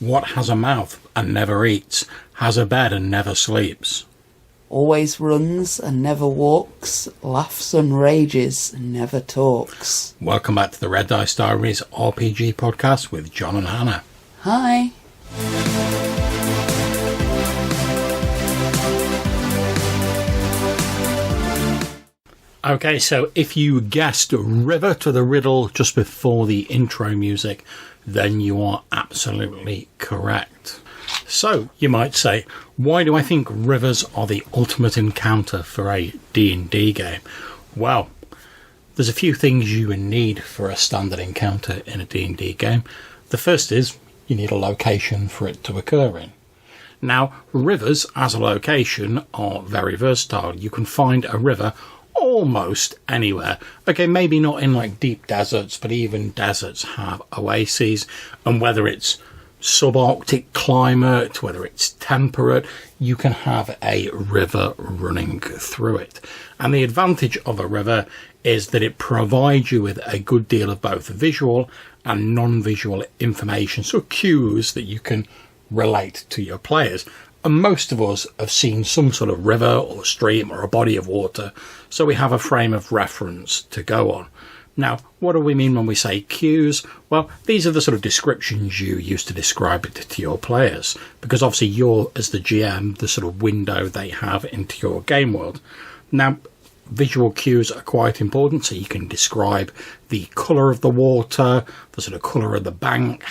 What has a mouth and never eats, has a bed and never sleeps? Always runs and never walks, laughs and rages and never talks. Welcome back to the Red Dice Diaries RPG podcast with John and Hannah. Hi. Okay, so if you guessed river to the riddle just before the intro music, then you are absolutely correct. So, you might say, why do I think rivers are the ultimate encounter for a D&D game? Well, there's a few things you need for a standard encounter in a D&D game. The first is, you need a location for it to occur in. Now, rivers as a location are very versatile. You can find a river almost anywhere. Okay, maybe not in like deep deserts, but even deserts have oases, and whether it's subarctic climate, whether it's temperate, you can have a river running through it. And the advantage of a river is that it provides you with a good deal of both visual and non-visual information, so cues that you can relate to your players. And most of us have seen some sort of river or stream or a body of water, so we have a frame of reference to go on. Now, what do we mean when we say cues? Well, these are the sort of descriptions you use to describe it to your players, because obviously you're, as the GM, the sort of window they have into your game world. Now, visual cues are quite important, so you can describe the colour of the water, the sort of colour of the bank,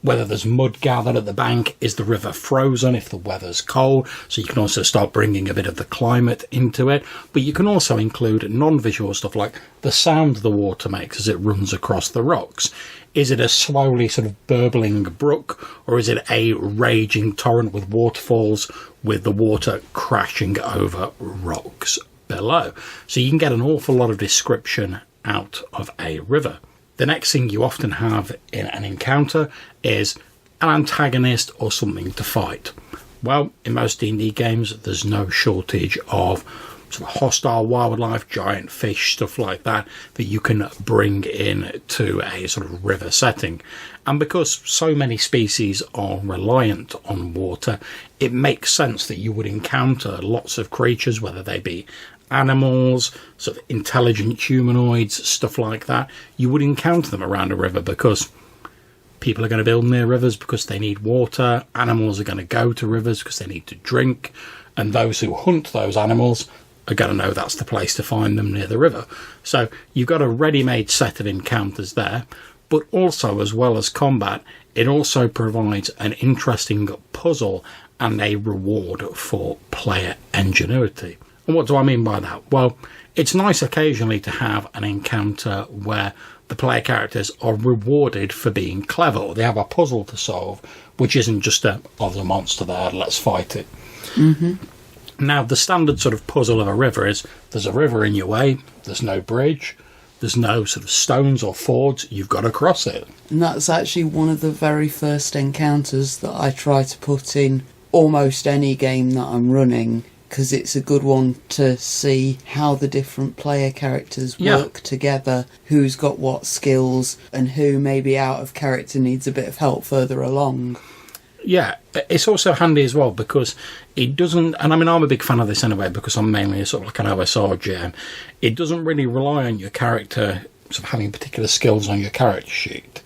whether there's mud gathered at the bank, is the river frozen if the weather's cold, so you can also start bringing a bit of the climate into it. But you can also include non-visual stuff like the sound the water makes as it runs across the rocks. Is it a slowly sort of burbling brook, or is it a raging torrent with waterfalls with the water crashing over rocks below? So you can get an awful lot of description out of a river. The next thing you often have in an encounter is an antagonist or something to fight. Well, in most D&D games, there's no shortage of sort of hostile wildlife, giant fish, stuff like that you can bring in to a sort of river setting. And because so many species are reliant on water, it makes sense that you would encounter lots of creatures, whether they be animals, sort of intelligent humanoids, stuff like that. You would encounter them around a river because people are going to build near rivers because they need water. Animals are going to go to rivers because they need to drink. And those who hunt those animals are going to know that's the place to find them, near the river. So you've got a ready-made set of encounters there. But also, as well as combat, it also provides an interesting puzzle and a reward for player ingenuity. And what do I mean by that? Well, it's nice occasionally to have an encounter where the player characters are rewarded for being clever, or they have a puzzle to solve, which isn't just there's a monster there, let's fight it. Mm-hmm. Now, the standard sort of puzzle of a river is there's a river in your way, there's no bridge, there's no sort of stones or fords, you've got to cross it. And that's actually one of the very first encounters that I try to put in almost any game that I'm running, because it's a good one to see how the different player characters work together, who's got what skills, and who maybe out of character needs a bit of help further along. Yeah, it's also handy as well because it doesn't, and I mean, I'm a big fan of this anyway because I'm mainly a sort of like an OSR GM. It doesn't really rely on your character sort of having particular skills on your character sheet,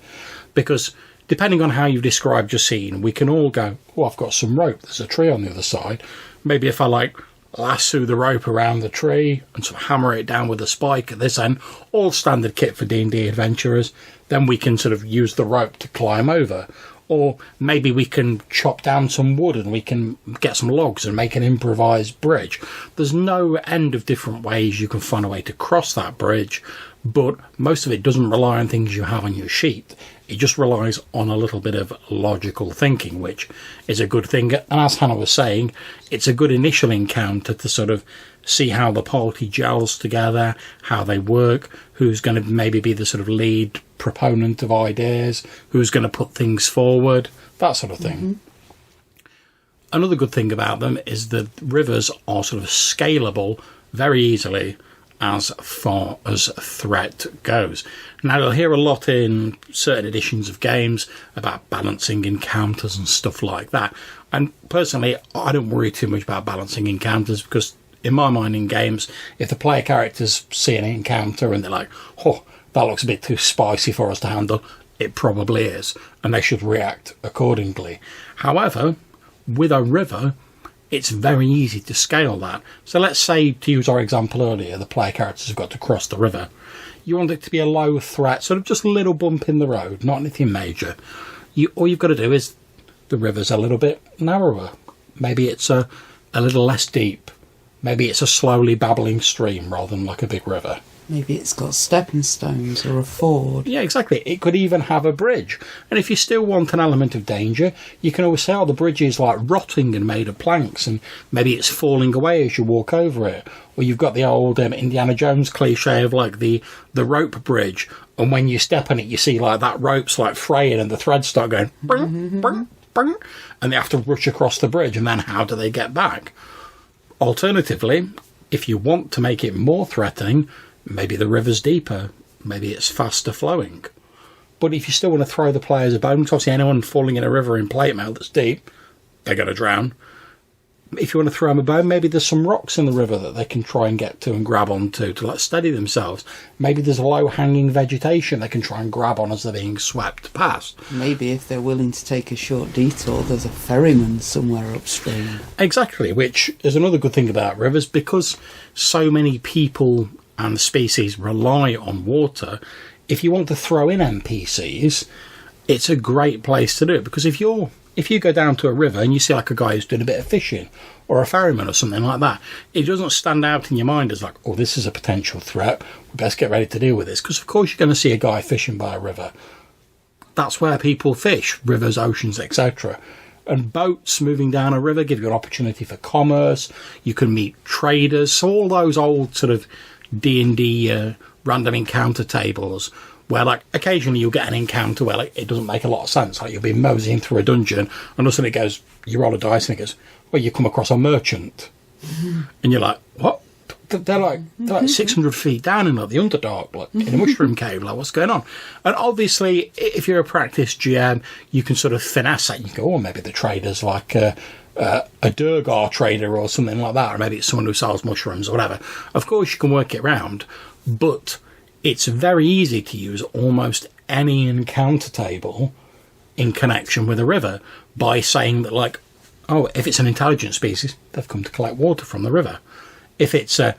because depending on how you've described your scene, we can all go, oh, I've got some rope, there's a tree on the other side. Maybe if I like lasso the rope around the tree and sort of hammer it down with a spike at this end, all standard kit for D&D adventurers, then we can sort of use the rope to climb over. Or maybe we can chop down some wood and we can get some logs and make an improvised bridge. There's no end of different ways you can find a way to cross that bridge, but most of it doesn't rely on things you have on your sheet. It just relies on a little bit of logical thinking, which is a good thing. And as Hannah was saying, it's a good initial encounter to sort of see how the party gels together, how they work, who's going to maybe be the sort of lead proponent of ideas, who's going to put things forward, that sort of thing. Mm-hmm. Another good thing about them is that rivers are sort of scalable very easily, as far as threat goes. Now, you'll hear a lot in certain editions of games about balancing encounters and stuff like that. And personally, I don't worry too much about balancing encounters because, in my mind, in games, if the player characters see an encounter and they're like, oh, that looks a bit too spicy for us to handle, it probably is, and they should react accordingly. However, with a river, it's very easy to scale that. So let's say, to use our example earlier, the player characters have got to cross the river. You want it to be a low threat, sort of just a little bump in the road, not anything major. All you've got to do is the river's a little bit narrower. Maybe it's a little less deep. Maybe it's a slowly babbling stream rather than like a big river. Maybe it's got stepping stones or a ford. Yeah, exactly. It could even have a bridge. And if you still want an element of danger, you can always say, oh, the bridge is like rotting and made of planks, and maybe it's falling away as you walk over it. Or you've got the old Indiana Jones cliche of like the rope bridge, and when you step on it, you see like that rope's like fraying and the threads start going, bring, bring, bring, and they have to rush across the bridge, and then how do they get back? Alternatively, if you want to make it more threatening, maybe the river's deeper, maybe it's faster flowing. But if you still want to throw the players a bone, obviously anyone falling in a river in plate mail that's deep, they're going to drown. If you want to throw them a bone, maybe there's some rocks in the river that they can try and get to and grab onto to like steady themselves. Maybe there's low-hanging vegetation they can try and grab on as they're being swept past. Maybe if they're willing to take a short detour, there's a ferryman somewhere upstream. Exactly, which is another good thing about rivers, because so many people and species rely on water. If you want to throw in NPCs, it's a great place to do it, because if you go down to a river and you see like a guy who's doing a bit of fishing or a ferryman or something like that, it doesn't stand out in your mind as like, oh, this is a potential threat, we best get ready to deal with this, because of course you're going to see a guy fishing by a river. That's where people fish, rivers, oceans, etc. And boats moving down a river give you an opportunity for commerce. You can meet traders. So all those old sort of D&D random encounter tables where like occasionally you'll get an encounter where like it doesn't make a lot of sense, like you'll be moseying through a dungeon and all of a sudden it goes, you roll a dice and it goes, well, you come across a merchant. And you're like, what? They're like 600 feet down in like the Underdark, like in a mushroom cave, like what's going on? And obviously if you're a practiced GM, you can sort of finesse that. You can go, oh, maybe the trader's like a Durgar trader or something like that, or maybe it's someone who sells mushrooms or whatever. Of course you can work it around, but it's very easy to use almost any encounter table in connection with a river by saying that, like, oh, if it's an intelligent species, they've come to collect water from the river. If it's a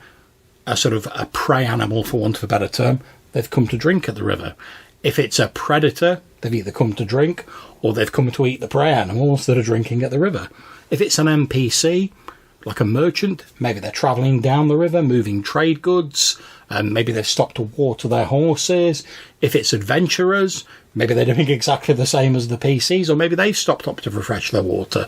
sort of a prey animal, for want of a better term, they've come to drink at the river. If it's a predator, they've either come to drink or they've come to eat the prey animals that are drinking at the river. If it's an NPC, like a merchant, maybe they're travelling down the river, moving trade goods, and maybe they've stopped to water their horses. If it's adventurers, maybe they're doing exactly the same as the PCs, or maybe they've stopped up to refresh their water.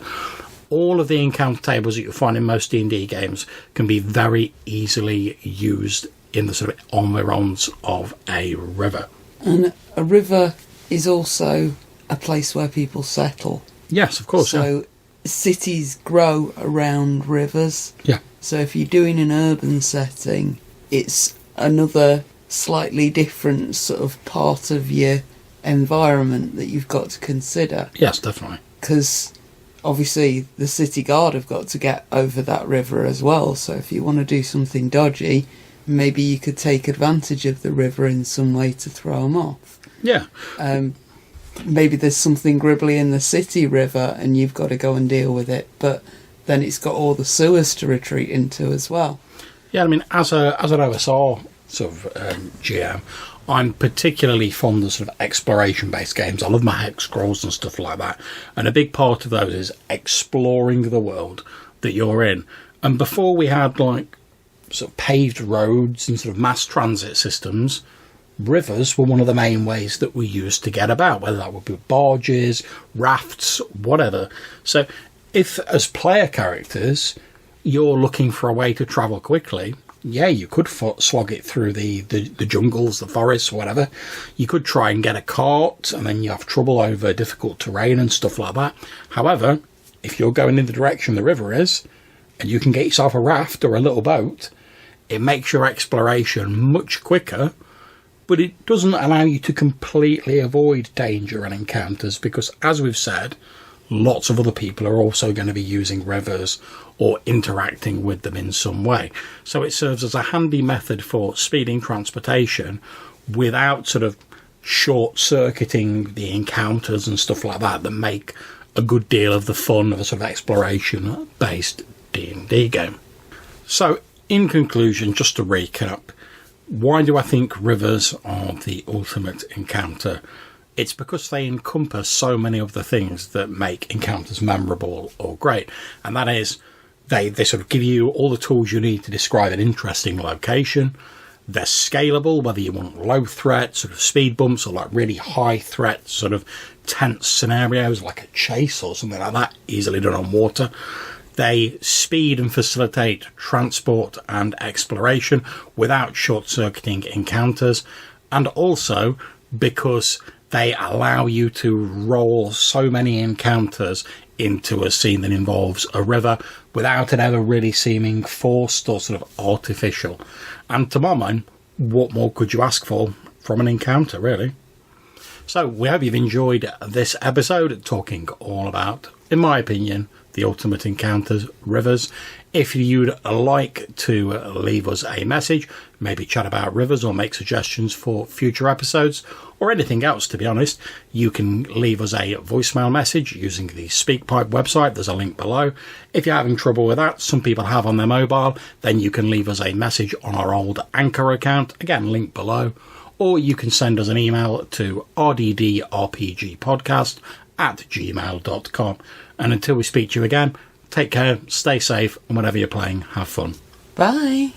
All of the encounter tables that you'll find in most D&D games can be very easily used in the sort of environs of a river. And a river is also a place where people settle. Yes, of course. So cities grow around rivers. Yeah. So if you're doing an urban setting, it's another slightly different sort of part of your environment that you've got to consider. Yes, definitely. Because obviously the city guard have got to get over that river as well. So if you want to do something dodgy, maybe you could take advantage of the river in some way to throw them off. Yeah. Maybe there's something gribbly in the city river and you've got to go and deal with it, but then it's got all the sewers to retreat into as well. Yeah, I mean, as an OSR sort of GM, I'm particularly fond of sort of exploration-based games. I love my hex scrolls and stuff like that. And a big part of those is exploring the world that you're in. And before we had, like, sort of paved roads and sort of mass transit systems, rivers were one of the main ways that we used to get about, whether that would be barges, rafts, whatever. So if, as player characters, you're looking for a way to travel quickly, yeah, you could slog it through the jungles, the forests, whatever. You could try and get a cart, and then you have trouble over difficult terrain and stuff like that. However, if you're going in the direction the river is, and you can get yourself a raft or a little boat, it makes your exploration much quicker, but it doesn't allow you to completely avoid danger and encounters because, as we've said, lots of other people are also going to be using rivers or interacting with them in some way. So it serves as a handy method for speeding transportation without sort of short-circuiting the encounters and stuff like that that make a good deal of the fun of a sort of exploration-based D&D game. So, in conclusion, just to recap, why do I think rivers are the ultimate encounter? It's because they encompass so many of the things that make encounters memorable or great. And that is, they sort of give you all the tools you need to describe an interesting location. They're scalable, whether you want low threat, sort of speed bumps, or like really high threat, sort of tense scenarios like a chase or something like that, easily done on water. They speed and facilitate transport and exploration without short-circuiting encounters. And also because they allow you to roll so many encounters into a scene that involves a river without it ever really seeming forced or sort of artificial. And to my mind, what more could you ask for from an encounter, really? So we hope you've enjoyed this episode talking all about, in my opinion, the ultimate encounters, rivers. If you'd like to leave us a message, maybe chat about rivers or make suggestions for future episodes, or anything else, to be honest, you can leave us a voicemail message using the SpeakPipe website. There's a link below. If you're having trouble with that, some people have on their mobile, then you can leave us a message on our old Anchor account. Again, link below. Or you can send us an email to rddrpgpodcast@gmail.com. And until we speak to you again, take care, stay safe, and whatever you're playing, have fun. Bye.